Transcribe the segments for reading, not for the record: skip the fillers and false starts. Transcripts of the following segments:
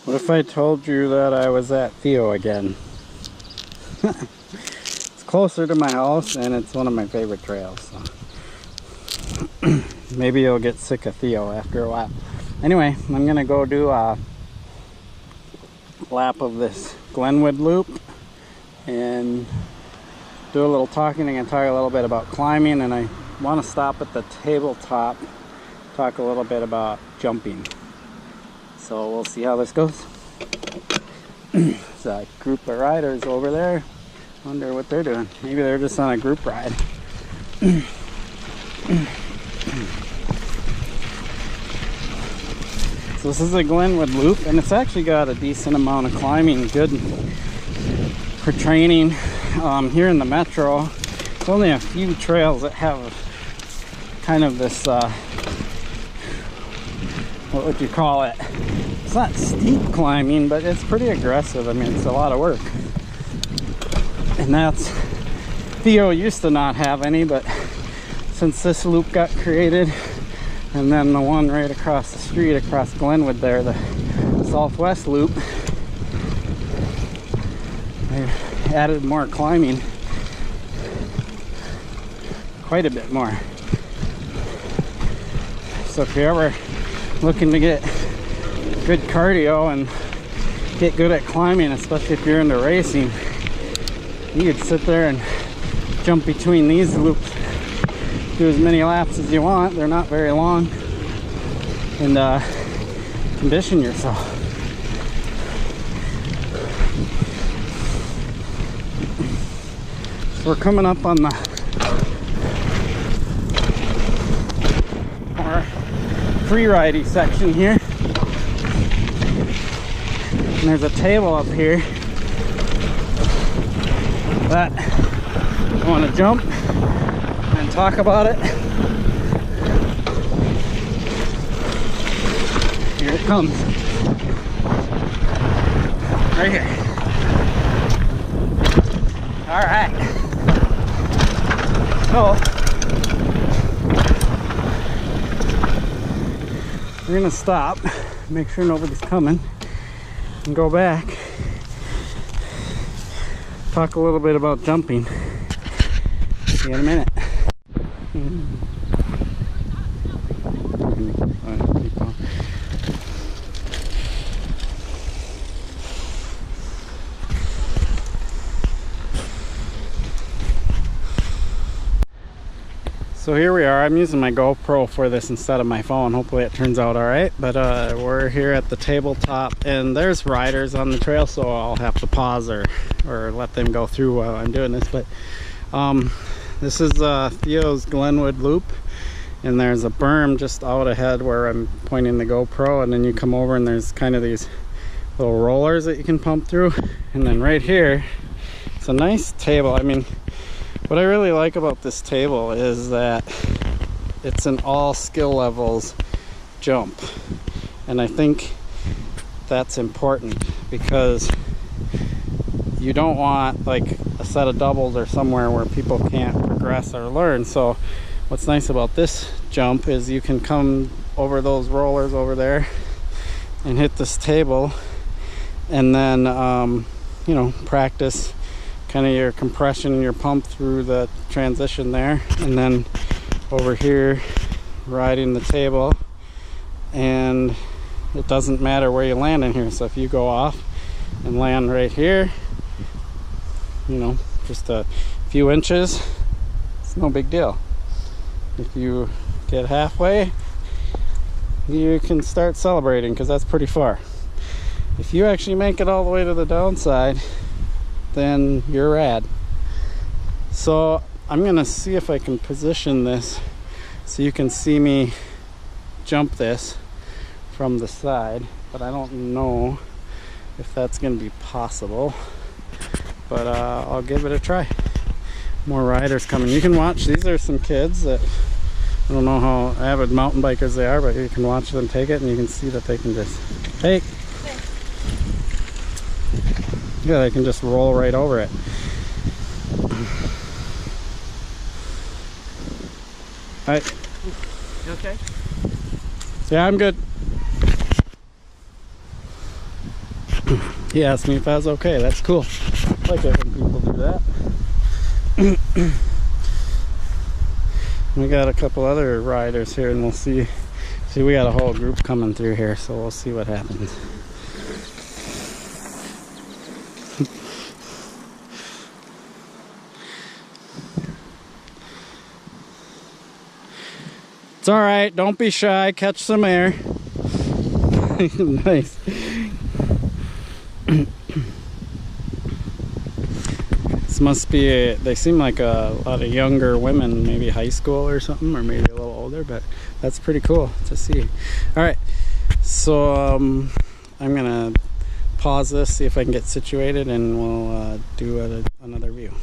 What if I told you that I was at Theo again? It's closer to my house and it's one of my favorite trails. So. Maybe you'll get sick of Theo after a while. Anyway, I'm gonna go do a lap of this Glenwood Loop and do a little talking and talk a little bit about climbing, and I want to stop at the tabletop, talk a little bit about jumping. So we'll see how this goes. There's a group of riders over there. Wonder what they're doing. Maybe they're just on a group ride. So this is a Glenwood Loop, and it's actually got a decent amount of climbing, good for training. Here in the metro, there's only a few trails that have kind of this, what would you call it? It's not steep climbing, but it's pretty aggressive. I mean, it's a lot of work. And that's, Theo used to not have any, but since this loop got created, and then the one right across the street, across Glenwood there, the Southwest Loop, they've added more climbing. Quite a bit more. So if you're ever looking to get good cardio and get good at climbing, especially if you're into racing, you could sit there and jump between these loops, do as many laps as you want. They're not very long, and condition yourself. So we're coming up on the more free-ridey section here. And there's a table up here that I want to jump and talk about it. Here it comes. Right here. All right. So we're gonna stop, make sure nobody's coming, and go back, talk a little bit about jumping. See you in a minute. So here we are. I'm using my GoPro for this instead of my phone. Hopefully it turns out all right. But we're here at the tabletop, and there's riders on the trail, so I'll have to pause or let them go through while I'm doing this. But this is Theo's Glenwood Loop, and there's a berm just out ahead where I'm pointing the GoPro, and then you come over and there's kind of these little rollers that you can pump through. And then right here, it's a nice table. I mean, what I really like about this table is that it's an all skill levels jump, and I think that's important because you don't want like a set of doubles or somewhere where people can't progress or learn. So what's nice about this jump is you can come over those rollers over there and hit this table, and then you know, practice kind of your compression and your pump through the transition there, and then over here riding the table, and it doesn't matter where you land in here. So if you go off and land right here, you know, just a few inches, it's no big deal. If you get halfway, you can start celebrating because that's pretty far. If you actually make it all the way to the downside, then you're rad. So I'm gonna see if I can position this so you can see me jump this from the side, but I don't know if that's gonna be possible, but I'll give it a try. More riders coming. You can watch. These are some kids that, I don't know how avid mountain bikers they are, but you can watch them take it, and you can see that they can just take. Yeah, they can just roll right over it. Alright. You okay? Yeah, I'm good. He asked me if I was okay. That's cool. I like it when people do that. We got a couple other riders here, and we'll see. See, we got a whole group coming through here, so we'll see what happens. It's all right. Don't be shy. Catch some air. Nice. This must be they seem like a lot of younger women, maybe high school or something, or maybe a little older, but that's pretty cool to see. All right, so I'm gonna pause this, see if I can get situated, and we'll do another view.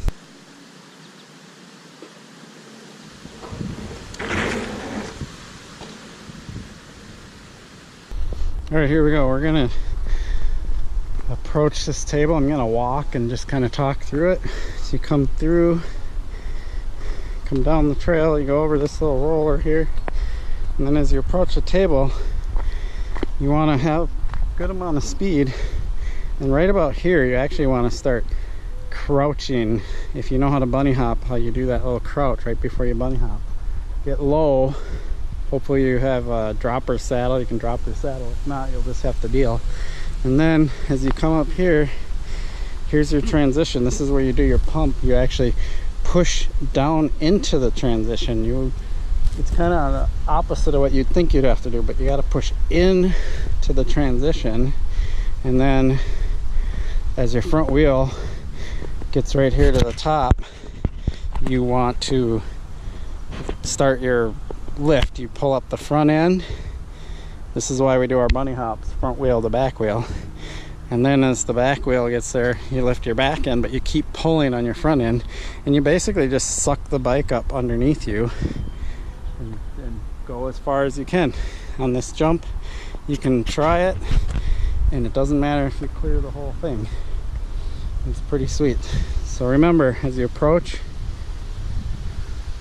All right, here we go. We're gonna approach this table. I'm gonna walk and just kind of talk through it. So you come through, come down the trail, you go over this little roller here, and then as you approach the table, you want to have a good amount of speed, and right about here you actually want to start crouching. If you know how to bunny hop, how you do that little crouch right before you bunny hop. Get low. Hopefully you have a dropper saddle. You can drop your saddle. If not, you'll just have to deal. And then as you come up here, here's your transition. This is where you do your pump. You actually push down into the transition. It's kind of the opposite of what you'd think you'd have to do, but you got to push in to the transition. And then as your front wheel gets right here to the top, you want to start your lift. You pull up the front end. This is why we do our bunny hops, front wheel to back wheel. And then as the back wheel gets there, you lift your back end, but you keep pulling on your front end, and you basically just suck the bike up underneath you and go as far as you can. On this jump, you can try it, and it doesn't matter if you clear the whole thing. It's pretty sweet. So remember, as you approach,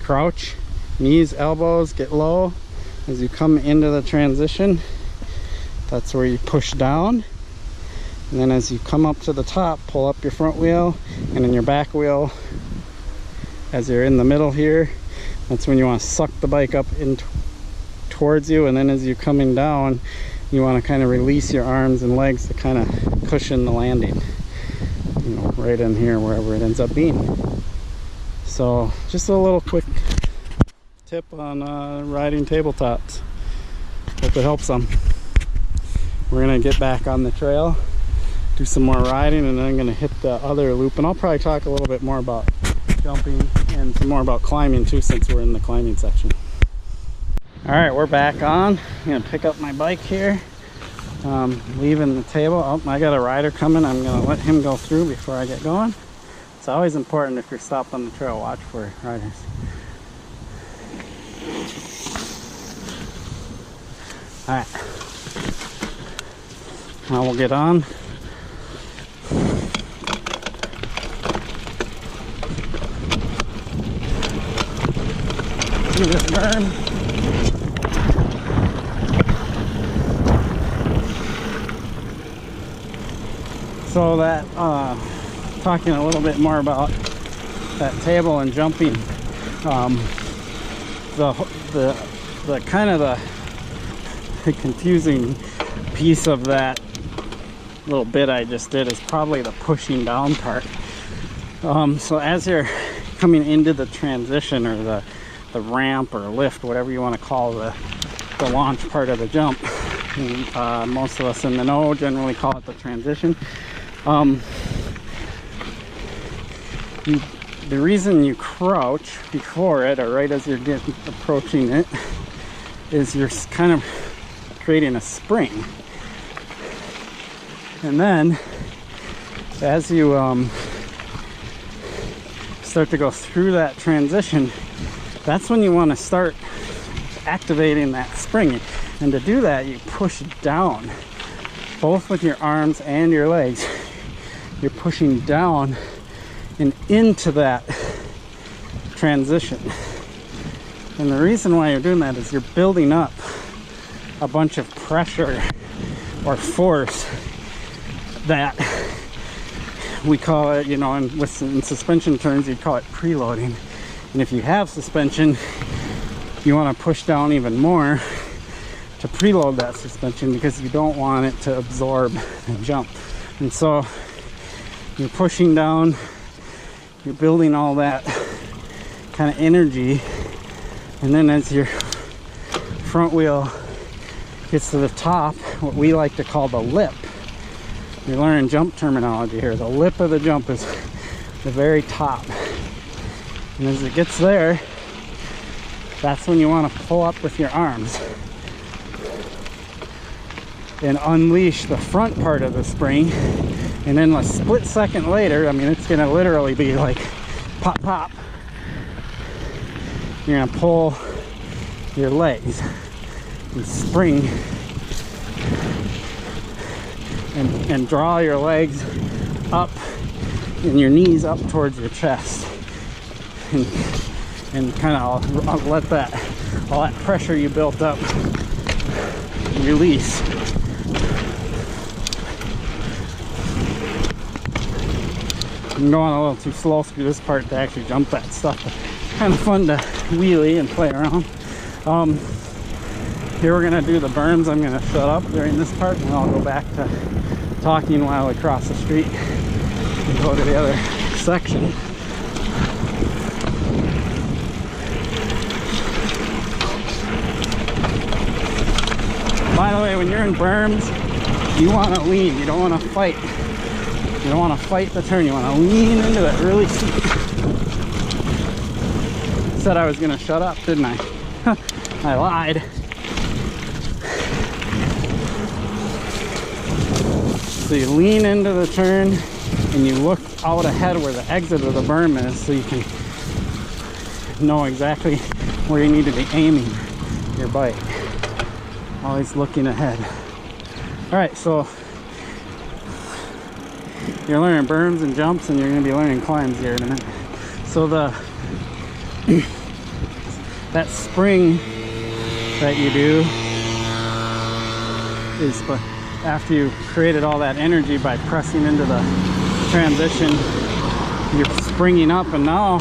crouch, knees, elbows, get low. As you come into the transition, that's where you push down. And then as you come up to the top, pull up your front wheel, and then your back wheel, as you're in the middle here, that's when you want to suck the bike up in towards you. And then as you're coming down, you want to kind of release your arms and legs to kind of cushion the landing, you know, right in here, wherever it ends up being. So just a little quick tip on riding tabletops. Hope it helps some. We're gonna get back on the trail, do some more riding, and then I'm gonna hit the other loop, and I'll probably talk a little bit more about jumping and some more about climbing too, since we're in the climbing section. All right, we're back on. I'm gonna pick up my bike here, leaving the table. Oh, I got a rider coming. I'm gonna let him go through before I get going. It's always important, if you're stopped on the trail, watch for riders. All right, now we'll get on. See this berm? So that, talking a little bit more about that table and jumping, the kind of the confusing piece of that little bit I just did is probably the pushing down part. So as you're coming into the transition, or the ramp or lift, whatever you want to call the launch part of the jump, most of us in the know generally call it the transition. The reason you crouch before it, or right as you're approaching it, is you're kind of creating a spring. And then as you start to go through that transition, that's when you want to start activating that spring. And to do that, you push down, both with your arms and your legs. You're pushing down and into that transition. And the reason why you're doing that is you're building up a bunch of pressure or force that we call it, you know, in suspension terms, you'd call it preloading. And if you have suspension, you want to push down even more to preload that suspension because you don't want it to absorb and jump. And so you're pushing down, you're building all that kind of energy, and then as your front wheel gets to the top, what we like to call the lip. You're learning jump terminology here. The lip of the jump is the very top. And as it gets there, that's when you want to pull up with your arms and unleash the front part of the spring. And then a split second later, I mean, it's going to literally be like pop, pop. You're going to pull your legs and spring and draw your legs up and your knees up towards your chest, and kind of let that all that pressure you built up release. I'm going a little too slow through this part to actually jump that stuff, but kind of fun to wheelie and play around. Here we're gonna do the berms. I'm gonna shut up during this part, and I'll go back to talking while we cross the street and go to the other section. By the way, when you're in berms, you want to lean. You don't want to fight. You don't want to fight the turn. You want to lean into it really steep. Said I was going to shut up, didn't I? I lied. So you lean into the turn and you look out ahead where the exit of the berm is, so you can know exactly where you need to be aiming your bike. Always looking ahead. All right, so you're learning berms and jumps, and you're going to be learning climbs here in a minute. So that spring that you do is after you created all that energy by pressing into the transition, you're springing up, and now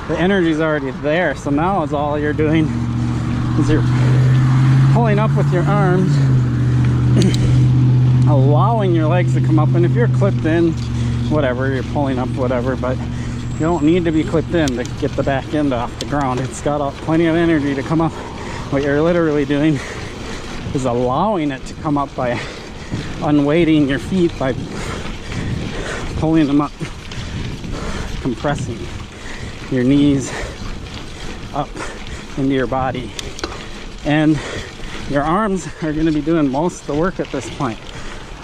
the energy's already there. So now is all you're doing is you're pulling up with your arms, allowing your legs to come up. And if you're clipped in, whatever, you're pulling up, whatever, but you don't need to be clipped in to get the back end off the ground. It's got plenty of energy to come up. What you're literally doing is allowing it to come up by unweighting your feet, by pulling them up, compressing your knees up into your body. And your arms are going to be doing most of the work at this point.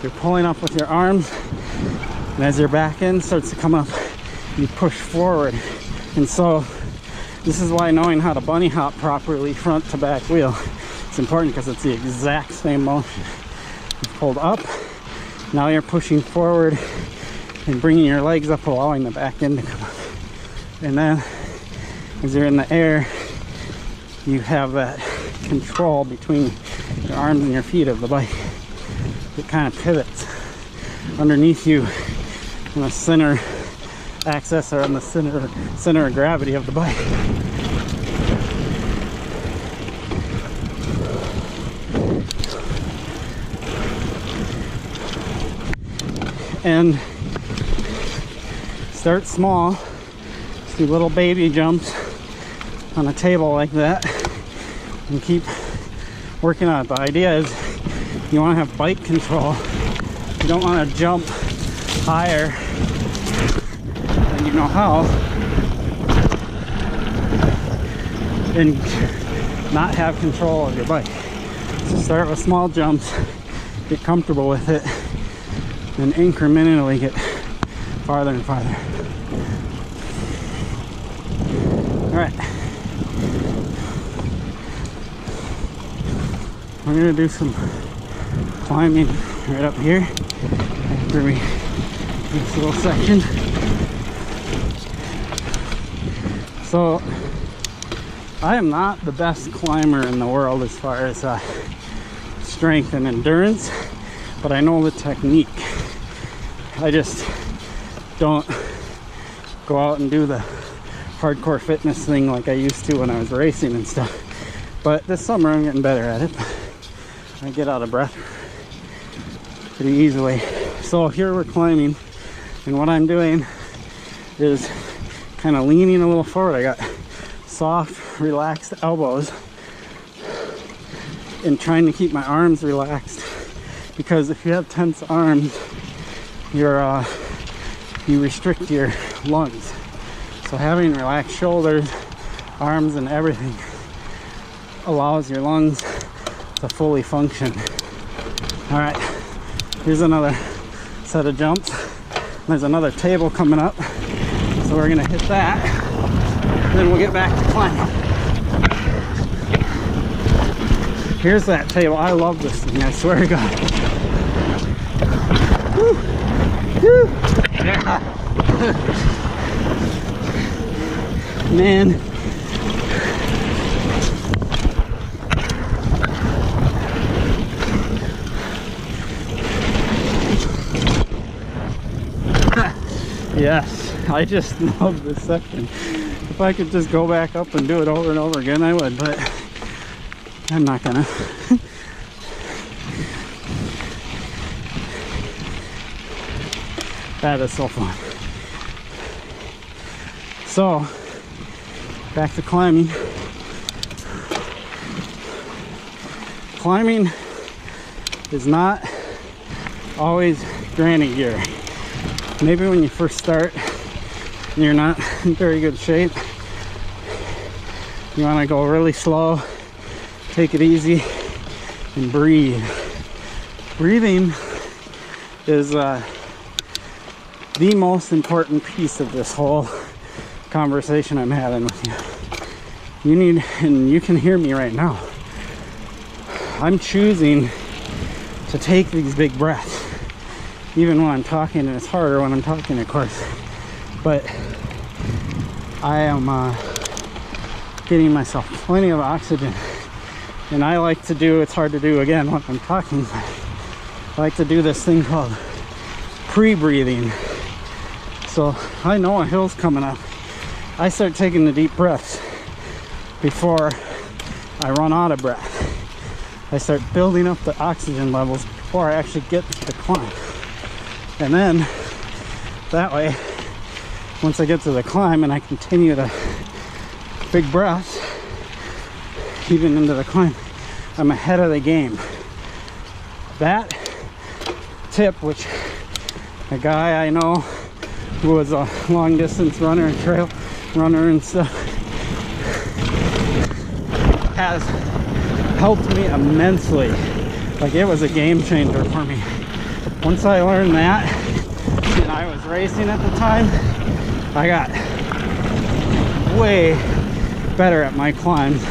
You're pulling up with your arms, and as your back end starts to come up, you push forward. And so this is why knowing how to bunny hop properly front to back wheel is important, because it's the exact same motion. You pulled up, now you're pushing forward and bringing your legs up, allowing the back end to come up. And then as you're in the air, you have that control between your arms and your feet of the bike. It kind of pivots underneath you on the center axis, or on the center of gravity of the bike. And start small, just do little baby jumps on a table like that, and keep working on it. The idea is you want to have bike control. You don't want to jump higher than you know how and not have control of your bike. So start with small jumps, get comfortable with it, and incrementally get farther and farther. All right. We're gonna do some climbing right up here after we do this little section. So I am not the best climber in the world as far as strength and endurance, but I know the technique. I just don't go out and do the hardcore fitness thing like I used to when I was racing and stuff. But this summer I'm getting better at it. I get out of breath pretty easily. So here we're climbing, and what I'm doing is kind of leaning a little forward. I got soft, relaxed elbows and trying to keep my arms relaxed, because if you have tense arms, you restrict your lungs. So having relaxed shoulders, arms, and everything allows your lungs to fully function. All right, here's another set of jumps. There's another table coming up, so we're gonna hit that, then we'll get back to climbing. Here's that table. I love this thing, I swear to God. Woo. Woo. Yeah. Man. Yes, I just love this section. If I could just go back up and do it over and over again, I would, but I'm not gonna. That is so fun. So, back to climbing. Climbing is not always granny gear. Maybe when you first start and you're not in very good shape, you want to go really slow, take it easy, and breathe. Breathing is the most important piece of this whole conversation I'm having with you. You need, and you can hear me right now, I'm choosing to take these big breaths. Even when I'm talking, and it's harder when I'm talking, of course, but I am getting myself plenty of oxygen. And I like to do, it's hard to do again when I'm talking, but I like to do this thing called pre-breathing. So I know a hill's coming up. I start taking the deep breaths before I run out of breath. I start building up the oxygen levels before I actually get to the climb. And then that way, once I get to the climb and I continue the big breaths even into the climb, I'm ahead of the game. That tip, which a guy I know who was a long distance runner and trail runner and stuff has helped me immensely. Like, it was a game changer for me. Once I learned that, and I was racing at the time, I got way better at my climbs,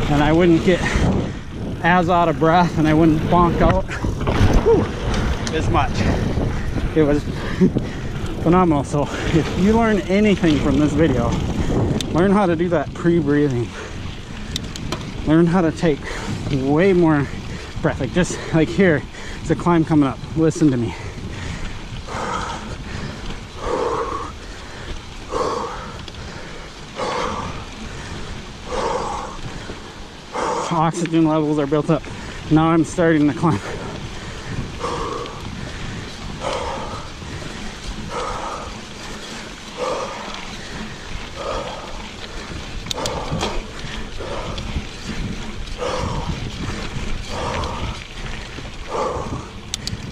and I wouldn't get as out of breath, and I wouldn't bonk out as much. It was phenomenal. So if you learn anything from this video, learn how to do that pre-breathing. Learn how to take way more breath. Like, just like here, there's a climb coming up. Listen to me. Oxygen levels are built up. Now I'm starting to climb.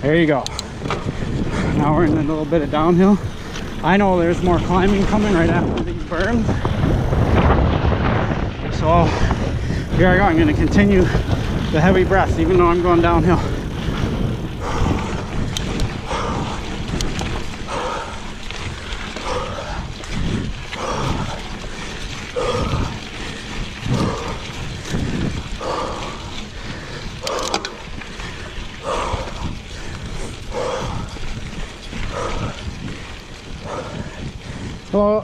There you go. Now we're in a little bit of downhill. I know there's more climbing coming right after these berms. So here I go. I'm going to continue the heavy breaths even though I'm going downhill. Hello,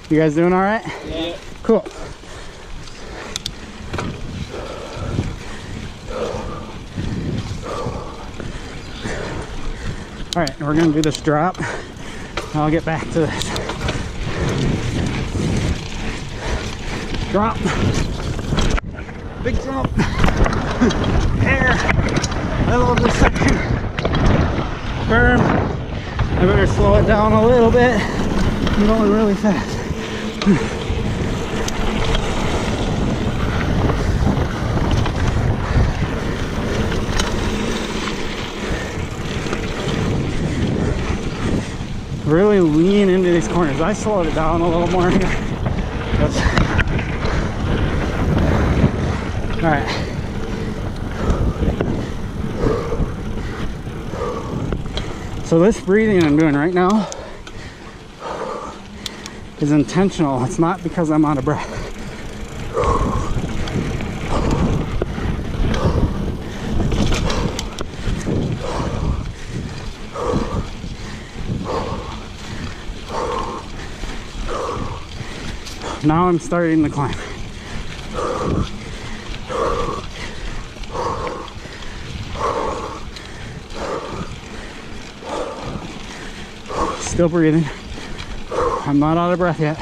you guys doing all right? Yeah. Cool. All right, we're gonna do this drop. I'll get back to this. Drop. Big jump. Air. I love this section. Berm. I better slow it down a little bit. I'm going really fast. Really lean into these corners. I slowed it down a little more here. All right. So this breathing I'm doing right now is intentional. It's not because I'm out of breath. Now I'm starting to climb. Still breathing. I'm not out of breath yet.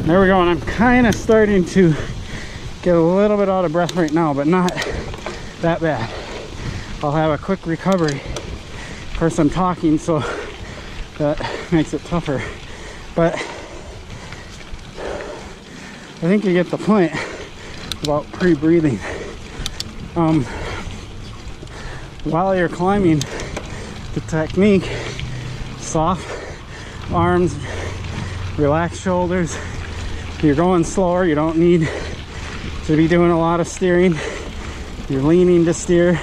There we go, and I'm kind of starting to get a little bit out of breath right now, but not that bad. I'll have a quick recovery. Of course, I'm talking, so that makes it tougher. But I think you get the point about pre-breathing. While you're climbing, the technique, soft arms, relaxed shoulders. If you're going slower, you don't need to be doing a lot of steering. You're leaning to steer.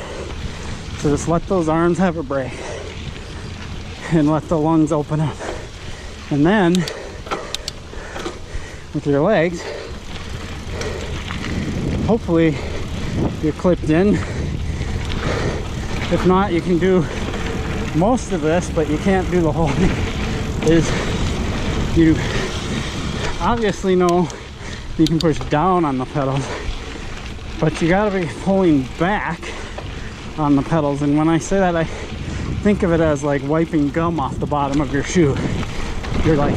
So just let those arms have a break and let the lungs open up. And then with your legs, hopefully you're clipped in. If not, you can do most of this, but you can't do the whole thing. Is you obviously know you can push down on the pedals, but you got to be pulling back on the pedals. And when I say that, I think of it as like wiping gum off the bottom of your shoe. You're like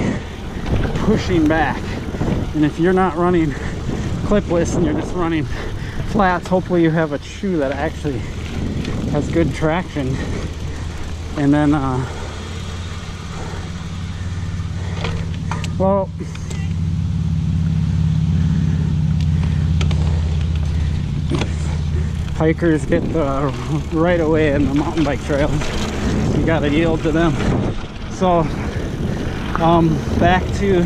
pushing back. And if you're not running clipless and you're just running flats, hopefully you have a shoe that actually has good traction. And then well, hikers get the right of way in the mountain bike trails. You gotta yield to them. So back to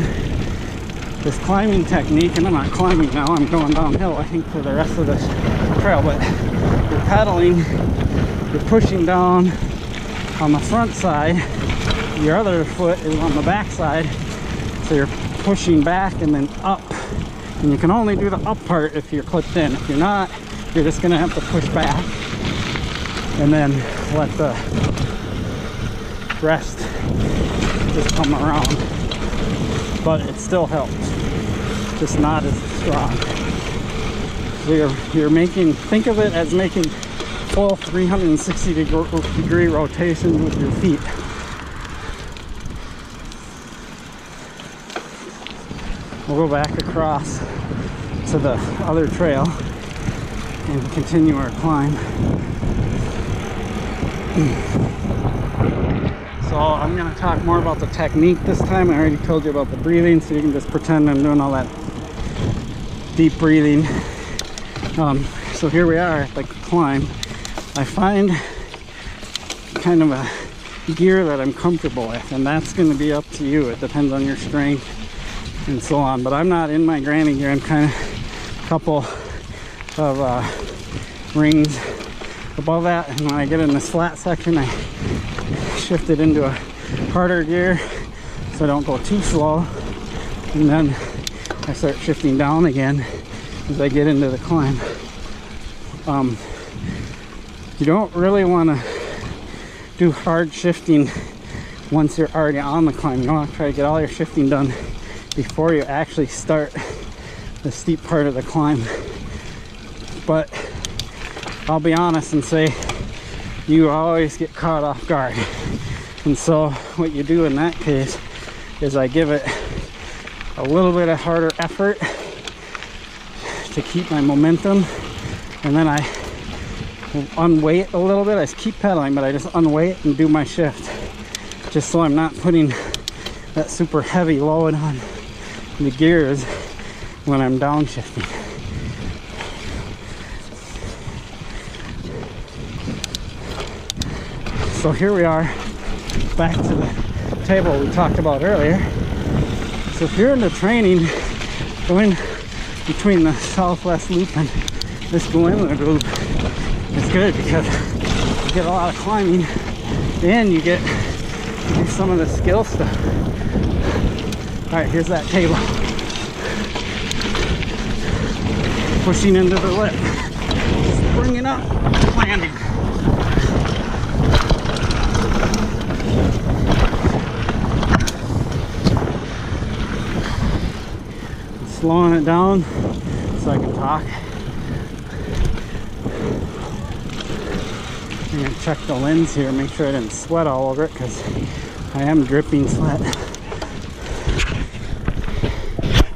this climbing technique, and I'm not climbing now, I'm going downhill I think for the rest of this trail, but you're pedaling, you're pushing down on the front side, your other foot is on the back side, so you're pushing back and then up, and you can only do the up part if you're clipped in. If you're not, you're just gonna have to push back and then let the rest just come around, but it still helps, just not as strong. So you're making, think of it as making full 360 degree rotations with your feet. We'll go back across to the other trail and continue our climb. So I'm going to talk more about the technique this time. I already told you about the breathing, so you can just pretend I'm doing all that deep breathing. So here we are at the climb. I find kind of a gear that I'm comfortable with, and that's going to be up to you. It depends on your strength and so on, but I'm not in my granny gear. I'm kind of a couple of rings above that, and when I get in this flat section I shift it into a harder gear so I don't go too slow, and then I start shifting down again as I get into the climb. You don't really want to do hard shifting once you're already on the climb. You want to try to get all your shifting done before you actually start the steep part of the climb. But I'll be honest and say you always get caught off guard. And so what you do in that case is I give it a little bit of harder effort to keep my momentum, and then I unweight a little bit. I keep pedaling, but I just unweight and do my shift, just so I'm not putting that super heavy load on the gears when I'm downshifting. So here we are, back to the table we talked about earlier. So if you're into training, going between the Southwest Loop and this Glenwood Loop, it's good because you get a lot of climbing and you get to do some of the skill stuff. All right, here's that table. Pushing into the lip, springing up, landing. Slowing it down so I can talk. I'm gonna check the lens here, make sure I didn't sweat all over it, because I am dripping sweat.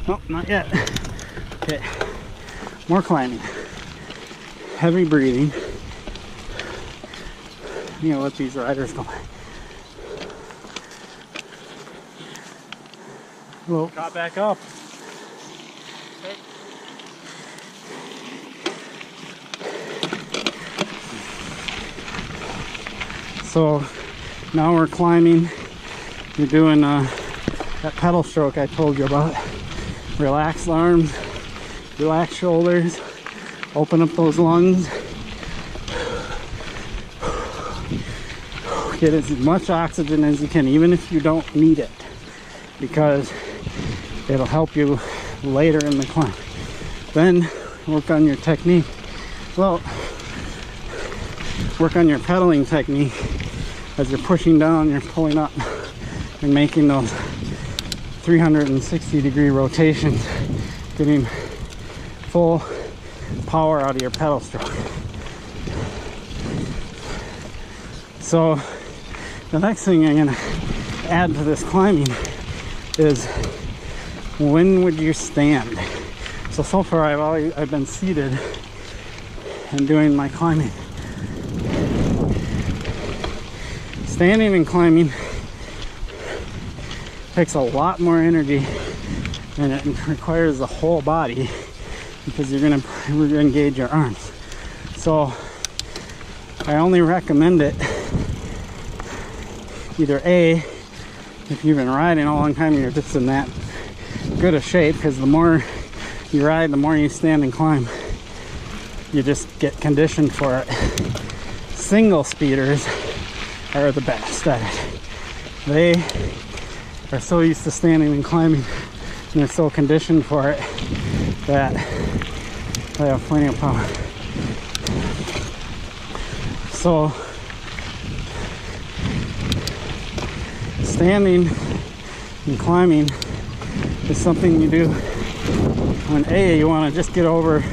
Oh, not yet. Okay, more climbing. Heavy breathing. I'm gonna let these riders go. Well, Got back up. So now we're climbing. You're doing that pedal stroke I told you about. Relax the arms, relax shoulders, open up those lungs. Get as much oxygen as you can, even if you don't need it, because it'll help you later in the climb. Then work on your technique. Well, work on your pedaling technique. As you're pushing down, you're pulling up and making those 360-degree rotations, getting full power out of your pedal stroke. So the next thing I'm gonna add to this climbing is, when would you stand? So far I've been seated and doing my climbing. Standing and climbing takes a lot more energy, and it requires the whole body, because you're gonna engage your arms. So I only recommend it either A, if you've been riding a long time and you're just in that good a shape, because the more you ride, the more you stand and climb, you just get conditioned for it. Single speeders are the best at it. They are so used to standing and climbing, and they're so conditioned for it that they have plenty of power. So standing and climbing is something you do when you want to just get over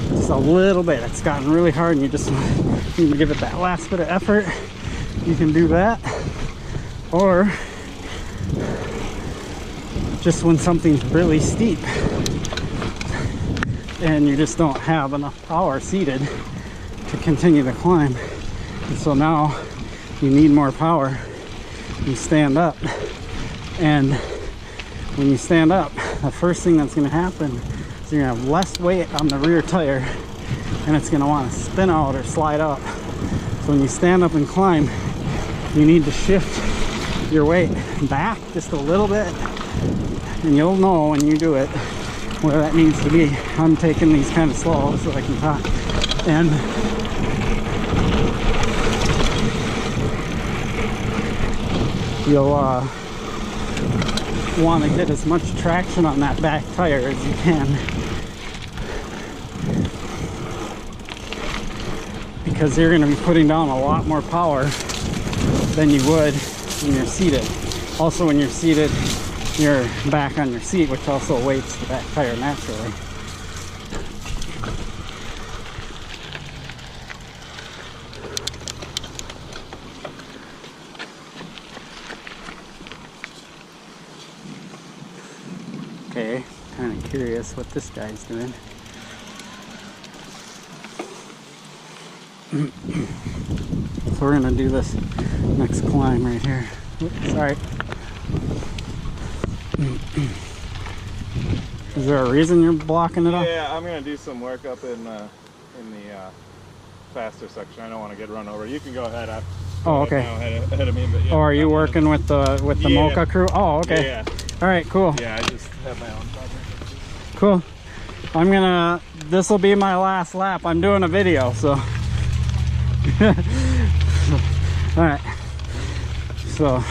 just a little bit. It's gotten really hard and you just need to give it that last bit of effort. You can do that, or just when something's really steep and you just don't have enough power seated to continue the climb, and so now you need more power. You stand up, and when you stand up, the first thing that's going to happen is you're going to have less weight on the rear tire, and it's going to want to spin out or slide up. So when you stand up and climb, you need to shift your weight back just a little bit, and you'll know when you do it where that needs to be. I'm taking these kind of slow so I can talk. And you'll want to get as much traction on that back tire as you can, because you're going to be putting down a lot more power than you would when you're seated. Also, when you're seated, you're back on your seat, which also weights the back tire naturally. Okay, kind of curious what this guy's doing. So we're gonna do this next climb right here. Oops, sorry. Is there a reason you're blocking it off? Yeah, I'm gonna do some work up in the faster section. I don't want to get run over. You can go ahead. Oh, okay. Ahead of me, but yeah. Oh, are you working with the Mocha crew? Oh, okay. Yeah. All right, cool. Yeah, I just have my own project. Cool. This will be my last lap. I'm doing a video, so. All right. So,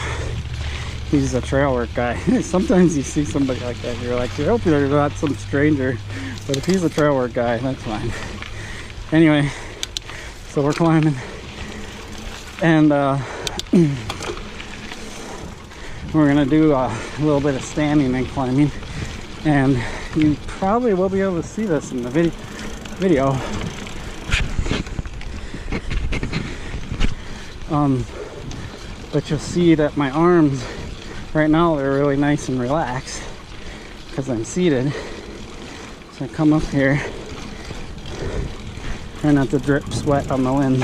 he's a trail work guy. Sometimes you see somebody like that, you're like, I hope you're not some stranger. But if he's a trail work guy, that's fine. Anyway, so we're climbing. And we're gonna do a little bit of standing and climbing, and you probably will be able to see this in the video. But you'll see that my arms right now, they're really nice and relaxed because I'm seated. So I come up here, try not to drip sweat on the lens.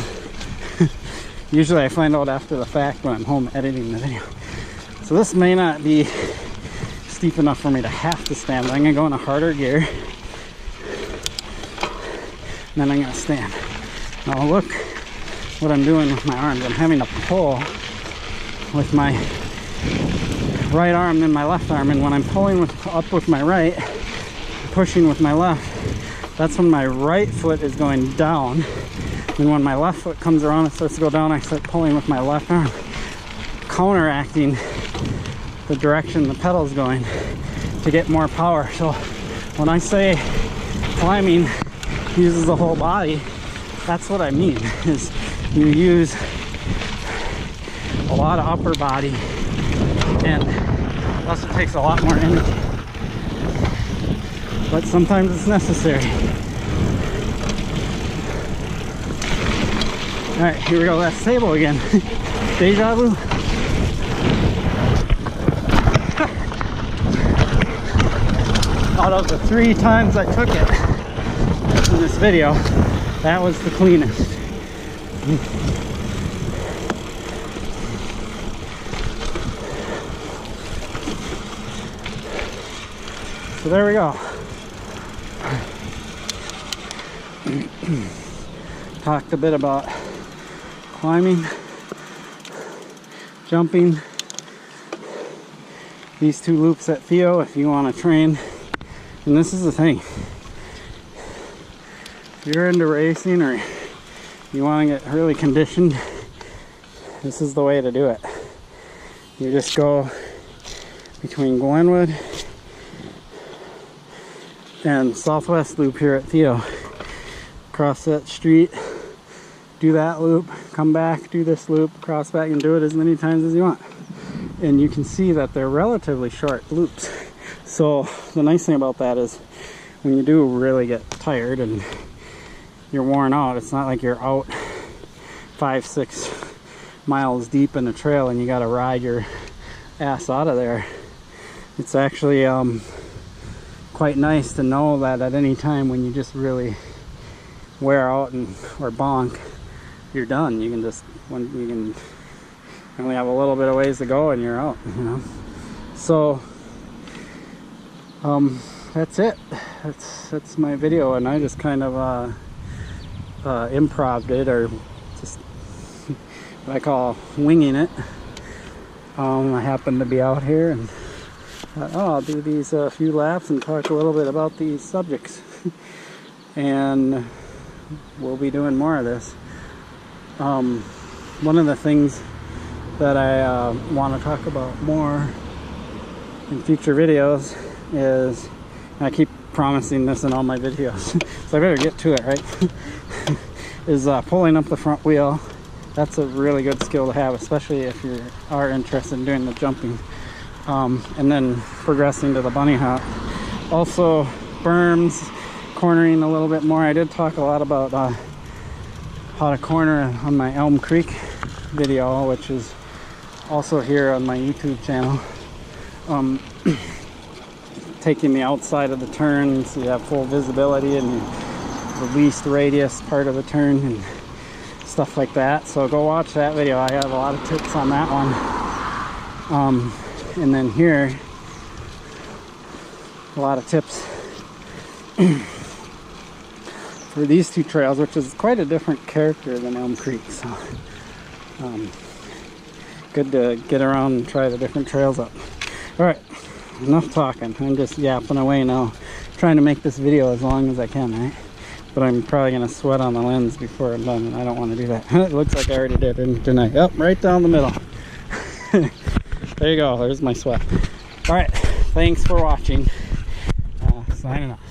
Usually I find out after the fact when I'm home editing the video. So this may not be steep enough for me to have to stand, but I'm gonna go in a harder gear. And then I'm gonna stand. Now look what I'm doing with my arms. I'm having to pull with my right arm and my left arm, and when I'm pulling up with my right, pushing with my left, that's when my right foot is going down. And when my left foot comes around and starts to go down, I start pulling with my left arm, counteracting the direction the pedal's going to get more power. So when I say climbing uses the whole body, that's what I mean, is you use a lot of upper body, and it also takes a lot more energy. But sometimes it's necessary. All right, here we go, that's table again. Deja vu. Out of the 3 times I took it in this video, that was the cleanest. So there we go. Talked a bit about climbing, jumping, these 2 loops at Theo if you want to train. And this is the thing, if you're into racing or you want to get really conditioned, this is the way to do it. You just go between Glenwood and Southwest Loop here at Theo, cross that street, do that loop, come back, do this loop, cross back, and do it as many times as you want. And you can see that they're relatively short loops. So the nice thing about that is when you do really get tired and you're worn out, it's not like you're out 5-6 miles deep in the trail and you got to ride your ass out of there. It's actually quite nice to know that at any time when you just really wear out or bonk, you're done. You can just, when you can only have a little bit of ways to go and you're out, you know. So that's it. That's my video, and I just kind of improv'd it, or just what I call winging it. I happened to be out here and thought, oh, I'll do these few laps and talk a little bit about these subjects. And we'll be doing more of this. One of the things that I want to talk about more in future videos is, and I keep promising this in all my videos, so I better get to it, right? is pulling up the front wheel. That's a really good skill to have, especially if you are interested in doing the jumping. And then progressing to the bunny hop. Also, berms, cornering a little bit more. I did talk a lot about how to corner on my Elm Creek video, which is also here on my YouTube channel. Taking the outside of the turn so you have full visibility and the least radius part of the turn and stuff like that. So go watch that video. I have a lot of tips on that one. And then here, a lot of tips for these two trails, which is quite a different character than Elm Creek. So good to get around and try the different trails up. All right, enough talking. I'm just yapping away now, trying to make this video as long as I can, right? But I'm probably gonna sweat on the lens before I'm done, and I don't want to do that. It looks like I already did, didn't I? Yep, right down the middle. There you go, there's my sweat. All right, thanks for watching. Signing off.